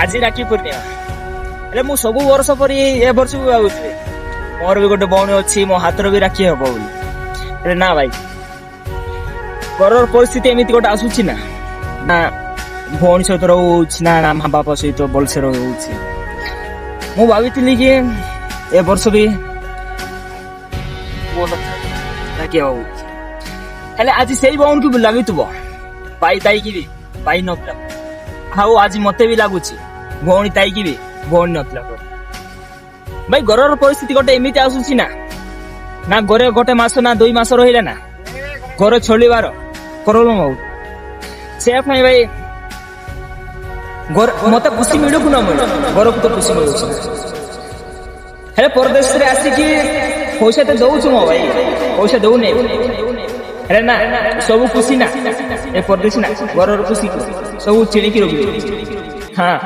आज राखी पूर्णिमा हेले मु सब वर्ष पर ए वर्ष भी भावुଥିଲି मोर भी गोटे भौणी अच्छी मो हाथ भी राखी हम बोली ना भाई घर परिस्थिति एमती गोटे आसूची ना ना भौणी सहित रोच ना माँ बापा सहित भलसे रोच मु भावी कि ए वर्ष भी राखी हम हेले आज से भौणी की लगी पाई ताई की भी पाई नपला हाँ आज मत भी लगुच भौणी ताई की भी भौणी नपला भाई घर परिस्थिति गोटे एमती आसूची ना ना घरे गोटे मास ना 2 मास रहा ना घर चलवार प्रोब्लेम हो से भाई मत खुशी मिलू कि न मिलू घर को तो खुशी मिलू परदेश रे आसिकी पैसा तो दौचु मो भाई पैसा दौने हेले ना सब खुशी ना ए परदेश ना घर खुशी सब चिड़िकी रखी हाँ